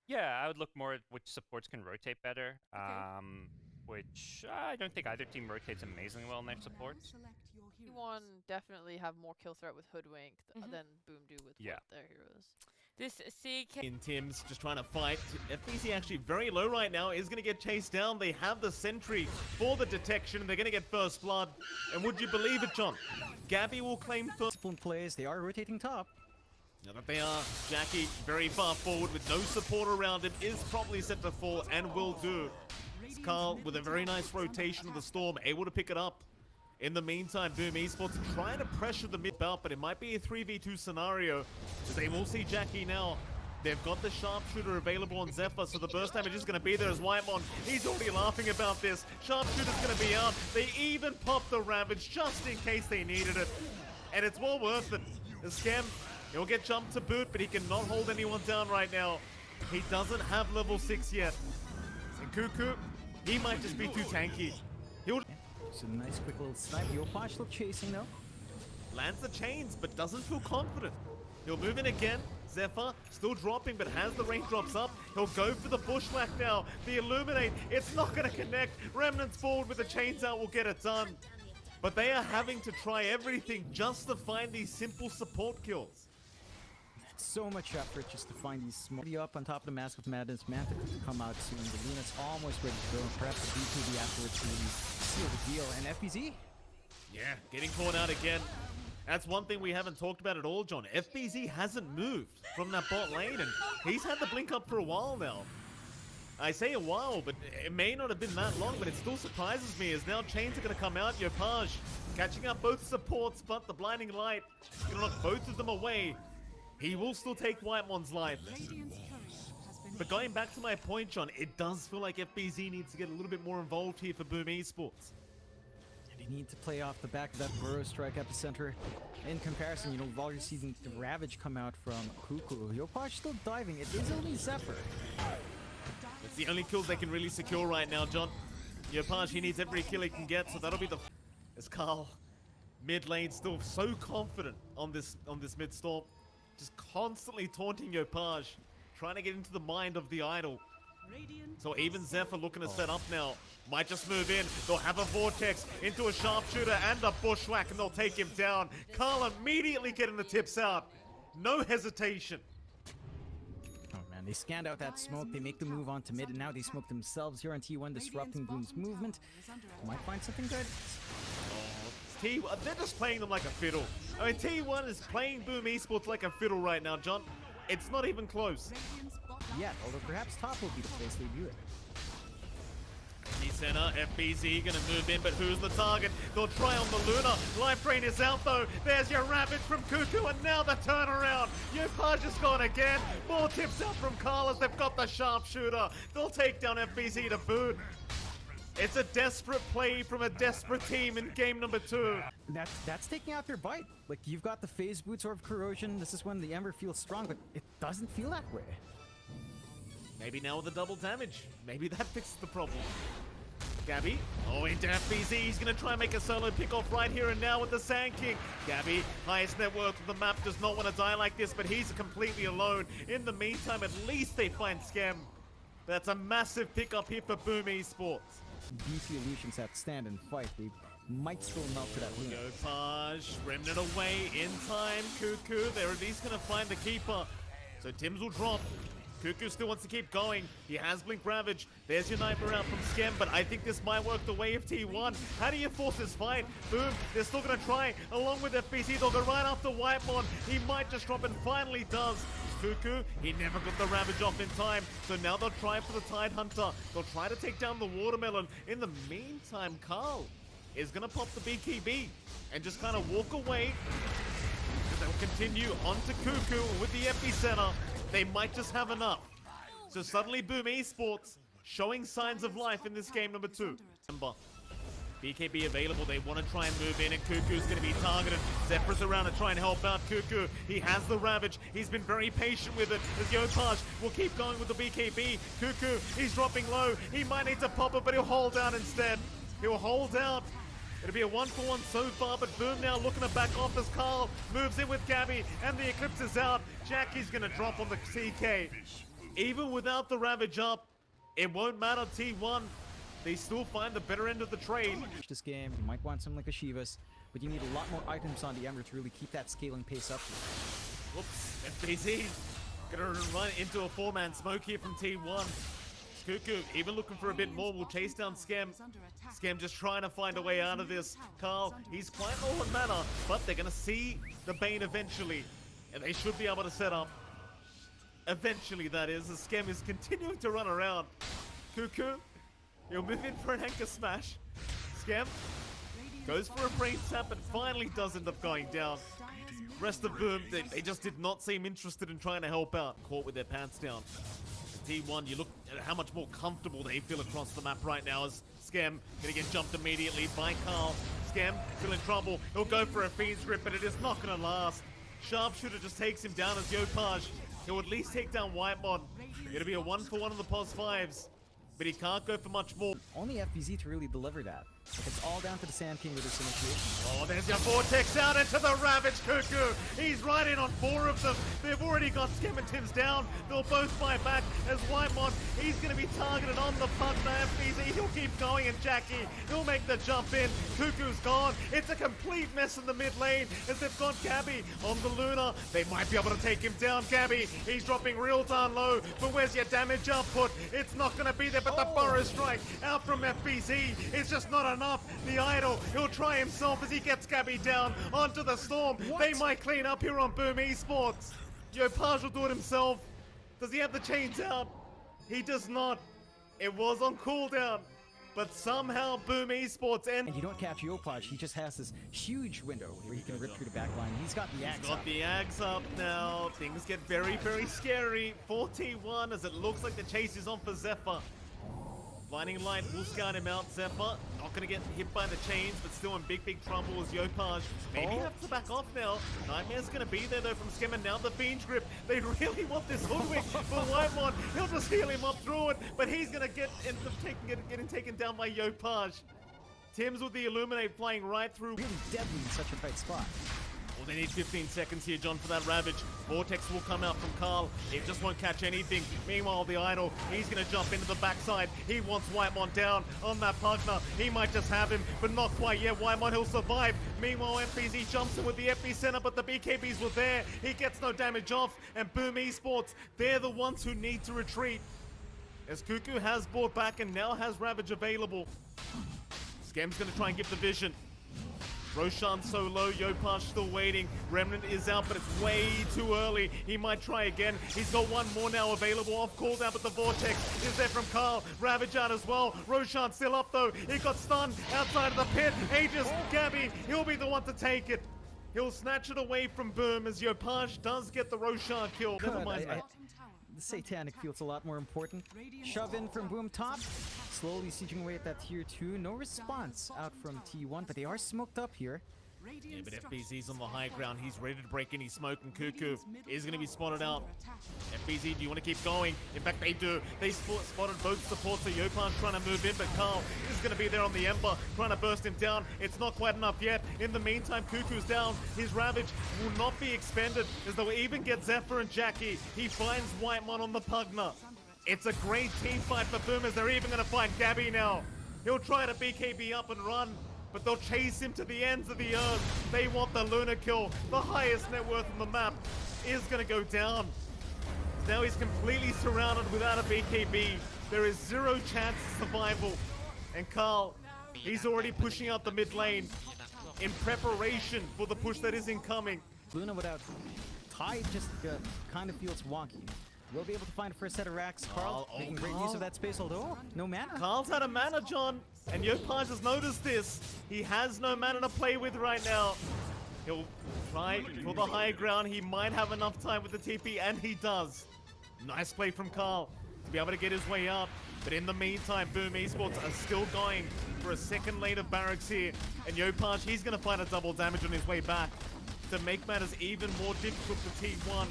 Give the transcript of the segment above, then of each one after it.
Yeah, I would look more at which supports can rotate better. Okay. Which I don't think either team rotates amazingly well in their supports. T1 definitely have more kill threat with Hoodwink than Boom do with Yeah. what their heroes. This CK In Tim's just trying to fight. FBC actually very low right now, is going to get chased down. They have the sentry for the detection. They're going to get first blood. And would you believe it, John? Gabby will claim first. Discipline plays, they are rotating top. Now that they are, Jackie very far forward with no support around him, is probably set to fall and will do. Carl with a very nice rotation of the Storm, able to pick it up. In the meantime, Boom Esports trying to pressure the mid belt, but it might be a 3v2 scenario. As they will see Jackie now. They've got the sharpshooter available on Zephyr, so the burst damage is going to be there as Whitemon. He's already laughing about this. Sharpshooter's going to be out. They even popped the Ravage just in case they needed it. And it's well worth it. The Scam, he'll get jumped to boot, but he cannot hold anyone down right now. He doesn't have level 6 yet. And Cuckoo, he might just be too tanky. He'll So nice quick little snipe. Yopaj still chasing though. lands the chains, but doesn't feel confident. He'll move in again. Zephyr still dropping, but has the raindrops up. He'll go for the bushwhack now. The illuminate, it's not going to connect. Remnants forward with the chains out will get it done. But they are having to try everything just to find these simple support kills. So much effort just to find these small up on top of the Mask of Madness. Mantha to come out soon. The Luna's almost ready to go. And perhaps the BKB afterwards to really seal the deal. And FBZ? Yeah, getting caught out again. That's one thing we haven't talked about at all, John. FBZ hasn't moved from that bot lane, and he's had the blink up for a while now. I say a while, but it may not have been that long, but it still surprises me as now chains are going to come out. Yopaj catching up both supports, but the blinding light is going to knock both of them away. He will still take Whitemon's life. But going back to my point, John, it does feel like FBZ needs to get a little bit more involved here for Boom Esports. They need to play off the back of that Burrow Strike Epicenter. In comparison, you know, we've already seen the Ravage come out from Cuckoo. Yopaj still diving. It is only Zephyr. It's the only kills they can really secure right now, John. Yopaj, he needs every kill he can get, so that'll be the... As Carl, mid lane, still so confident on this mid storm. Just constantly taunting Yopaj, trying to get into the mind of the idol. So even Zephyr looking to set up now. Might just move in. They'll have a vortex into a sharpshooter and a bushwhack, and they'll take him down. Carl immediately getting the tips out. No hesitation. Oh man, they scanned out that smoke. They make the move on to mid, and now they smoke themselves here on T1, disrupting Boom's movement. Might find something good. They're just playing them like a fiddle. I mean, T1 is playing Boom Esports like a fiddle right now, John. It's not even close. Yeah, although perhaps top will be the place they view it. Key center, FBZ gonna move in, but who's the target? They'll try on the Luna. Life Drain is out though. There's your Ravage from Cuckoo, and now the turnaround. Yopaj is gone again. More tips out from Carlos. They've got the sharpshooter. They'll take down FBZ to boot. It's a desperate play from a desperate team in game number 2. That's taking out their bite. Like, you've got the phase boots or corrosion. This is when the Ember feels strong, but it doesn't feel that way. Maybe now with the double damage. Maybe that fixes the problem. Gabby, into FBZ. He's going to try and make a solo pick off right here and now with the Sand King. Gabby, highest net worth of the map, does not want to die like this, but he's completely alone. In the meantime, at least they find Scam. That's a massive pickup here for Boom Esports. BC Illusions have to stand and fight. They might still melt for that Luna. Yopaj, Remnant away in time. Cuckoo, they're at least going to find the keeper. So Tims will drop. Cuckoo still wants to keep going. He has Blink Ravage. There's your Nightmare out from Scam, but I think this might work the way of T1. How do you force this fight? Boom, they're still going to try. Along with FBC, they'll go right after Whitemon. He might just drop and finally does. Cuckoo, he never got the Ravage off in time, so now they'll try for the Tide Hunter. They'll try to take down the Watermelon. In the meantime, Carl is going to pop the BKB and just kind of walk away. They'll continue onto Cuckoo with the Epicenter. They might just have enough. So suddenly Boom Esports showing signs of life in this game number 2. Remember, BKB available, they want to try and move in, and Cuckoo's going to be targeted. Zephyr's around to try and help out Cuckoo. He has the Ravage. He's been very patient with it. As Yopaj will keep going with the BKB. Cuckoo, he's dropping low. He might need to pop it, but he'll hold out instead. He'll hold out. It'll be a 1-for-1 so far, but Boom now looking to back off as Carl moves in with Gabby, and the Eclipse is out. Jackie's going to drop on the CK. even without the Ravage up, it won't matter. T1, they still find the better end of the trade. This game, you might want something like a Shivas, but you need a lot more items on the Ember to really keep that scaling pace up. Whoops, FBZ gonna run into a 4-man smoke here from T1. Cuckoo, even looking for a bit more, will chase down Skem. Skem just trying to find a way out of this. Carl, he's quite low on mana, but they're gonna see the Bane eventually, and they should be able to set up. Eventually, that is, as Skem is continuing to run around. Cuckoo, he'll move in for an anchor smash. Skem goes for a brain tap, but finally does end up going down. Rest of Boom, they just did not seem interested in trying to help out. Caught with their pants down. T1, you look at how much more comfortable they feel across the map right now as Skem gonna get jumped immediately by Carl. Skem still in trouble. He'll go for a Fiend's Grip, but it is not gonna last. Sharpshooter just takes him down as Yopaj. He'll at least take down Whitemon. It'll be a 1-for-1 on the pos 5s, but he can't go for much more. Only FBZ to really deliver that. Like, it's all down to the Sand King with this initiation. Oh, there's your Vortex out into the Ravage Cuckoo. He's right in on 4 of them. They've already got Skem and Tims down. They'll both fight back as Whitemon, he's going to be targeted on the puck by FBZ. He'll keep going, and Jackie, he'll make the jump in. Cuckoo's gone. It's a complete mess in the mid lane as they've got Gabby on the Luna. They might be able to take him down. Gabby, he's dropping real darn low, but where's your damage output? It's not going to be there, but the Burrow Strike out from FBZ. It's just not enough. The Idol, he'll try himself as he gets Gabby down onto the Storm. What? They might clean up here on Boom Esports. Yopaj will do it himself. Does he have the chains out? He does not. It was on cooldown, but somehow Boom Esports And you don't catch Yopaj, he just has this huge window where he can rip through the back line. He's got the axe got up. the Ags up now. Things get very, very scary. 41 as it looks like the chase is on for Zephyr. Blinding Light will scout him out. Zephyr not going to get hit by the chains, but still in big, big trouble as Yopaj. Maybe have to back off now. Nightmare's going to be there though from Skem, and now the Fiend's Grip. They really want this hoodwink for Whitemon. He'll just heal him up through it, but he's going to end up getting taken down by Yopaj. Tims with the Illuminate flying right through. Really deadly in such a tight spot. Well, they need 15 seconds here, John, for that Ravage. Vortex will come out from Carl. It just won't catch anything. Meanwhile, the Idol, he's going to jump into the backside. He wants Whitemon down on that Pugna. He might just have him, but not quite yet. Whitemon, he'll survive. Meanwhile, FBZ jumps in with the epicenter, but the BKBs were there. He gets no damage off, and Boom Esports, they're the ones who need to retreat. As Cuckoo has brought back and now has Ravage available. Skem's going to try and give the vision. Roshan so low, Yopaj still waiting. Remnant is out, but it's way too early. He might try again. He's got one more now available off cooldown, but the Vortex is there from Carl. Ravage out as well. Roshan still up though. He got stunned outside of the pit. Aegis, Gabby, he'll be the one to take it. He'll snatch it away from Boom as Yopaj does get the Roshan kill. Never mind that. The Satanic feels a lot more important. Shove in from Boom top. Slowly sieging away at that tier 2. No response out from T1, but they are smoked up here. Yeah, but FBZ's on the high ground. He's ready to break any smoke, and Cuckoo is going to be spotted out. FBZ, do you want to keep going? In fact, they do. They spotted both supports, so Yopaj trying to move in, but Carl is going to be there on the Ember, trying to burst him down. It's not quite enough yet. In the meantime, Cuckoo's down. His Ravage will not be expended, as they'll even get Zephyr and Jackie. He finds Whitemon on the Pugna. It's a great team fight for Boomers. They're even going to find Gabby now. He'll try to BKB up and run, but they'll chase him to the ends of the earth. They want the Luna kill. The highest net worth on the map is going to go down. Now he's completely surrounded without a BKB. There is zero chance of survival. And Carl, he's already pushing out the mid lane in preparation for the push that is incoming. Luna without Tide just kind of feels wonky. We'll be able to find a first set of racks. Carl making great use of that space, although no mana. Carl's out of mana, John, and Yopaj has noticed this. He has no mana to play with right now. He'll try for the high ground. He might have enough time with the TP, and he does. Nice play from Carl to be able to get his way out. But in the meantime, Boom Esports are still going for a second lane of barracks here. And Yopaj, he's going to find a double damage on his way back to make matters even more difficult for T1.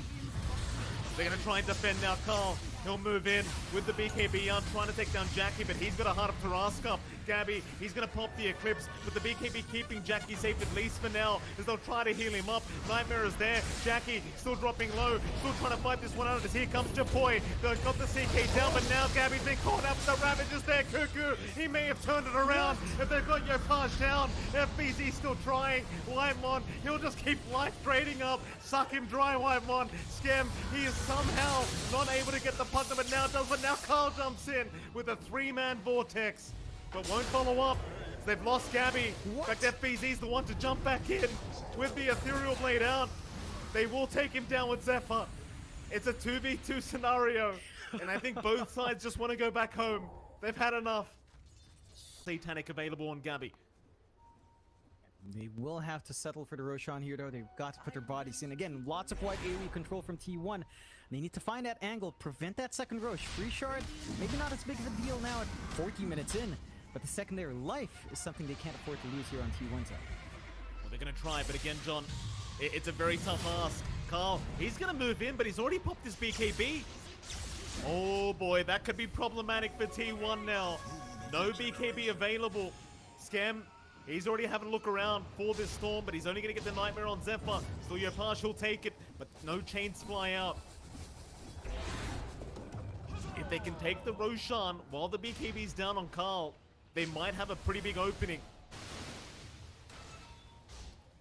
They're going to try and defend now. Carl He'll move in with the BKB on, trying to take down Jackie, but he's got a heart of Tarrasque. Gabby, he's going to pop the Eclipse, but the BKB keeping Jackie safe at least for now, as they'll try to heal him up. Nightmare is there. Jackie still dropping low, still trying to fight this one out as here comes Chapoy. They've got the CK down, but now Gabby's been caught up. The Ravage is there. Cuckoo, he may have turned it around. If they've got Yopaj down, FBZ still trying. Whitemon, he'll just keep life trading up. Suck him dry, Whitemon. Skem, he is somehow not able to get the punt, but now does. But now Carl jumps in with a 3-man vortex, but won't follow up. They've lost Gabby. In fact, FBZ's the one to jump back in with the Ethereal Blade out. They will take him down with Zephyr. It's a 2v2 scenario, and I think both sides just want to go back home. They've had enough. Satanic available on Gabby. They will have to settle for the Roshan here, though. They've got to put their bodies in. Again, lots of wide AoE control from T1. They need to find that angle, prevent that second Rosh. Free shard, maybe not as big of a deal now at 40 minutes in, but the secondary life is something they can't afford to lose here on T1's side. Well, they're going to try, but again, John, it's a very tough ask. Carl, he's going to move in, but he's already popped his BKB. Oh boy, that could be problematic for T1 now. No BKB available. Skem, he's already having a look around for this storm, but he's only going to get the Nightmare on Zephyr. Still, Yopaj will take it, but no chains fly out. If they can take the Roshan while the BKB's down on Carl, they might have a pretty big opening.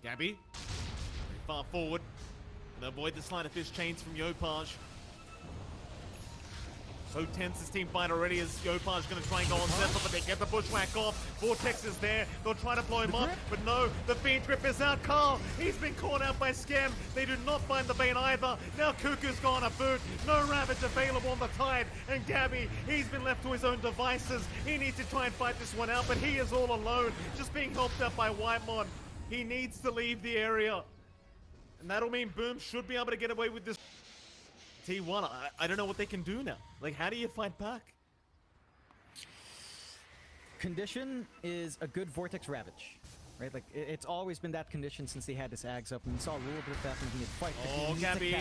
Gabby, very far forward. And avoid the sleight of fist chains from Yopaj. So tense this team fight already as Yopaj is going to try and go on Zephyr, but they get the bushwhack off. Vortex is there. They'll try to blow him up, but no, the Fiend Trip is out. Carl, he's been caught out by Skem. They do not find the Bane either. Now Cuckoo's gone a boot. No Ravage available on the Tide. And Gabby, he's been left to his own devices. He needs to try and fight this one out, but he is all alone, just being helped out by Whitemon. He needs to leave the area. And that'll mean Boom should be able to get away with this. T1, I don't know what they can do now. Like, how do you fight back? Condition is a good Vortex Ravage, right? Like, it's always been that condition since they had this Ags up, and we saw a little bit of that in the fight. Oh, Gabby.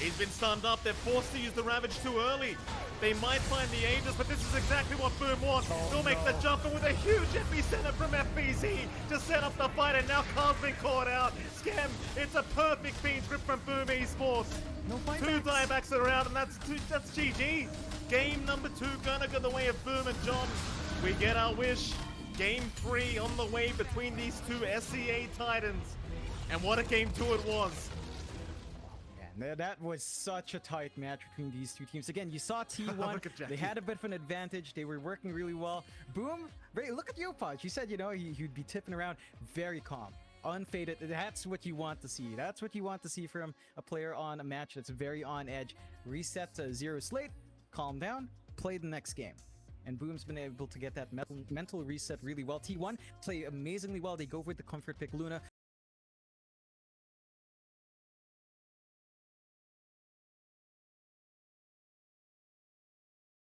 He's been stunned up. They're forced to use the Ravage too early. They might find the Aegis, but this is exactly what Boom wants. They'll make the jump, and with a huge epicenter from FBZ to set up the fight, and now Carl's been caught out. Skem, it's a perfect Fiend Trip from Boom Esports. No fight 2 diebacks around, and that's GG. Game number 2 gonna go the way of Boom and John. We get our wish. Game 3 on the way between these two SCA Titans. And what a game 2 it was. Yeah, that was such a tight match between these two teams. Again, you saw T1, they had a bit of an advantage. They were working really well. Boom, look at Yopaj. You said, you know, he'd be tipping around, very calm. Unfaded. That's what you want to see. That's what you want to see from a player on a match that's very on edge. Reset to 0 slate, calm down, play the next game. And Boom's been able to get that mental reset really well. T1 play amazingly well. They go with the comfort pick Luna.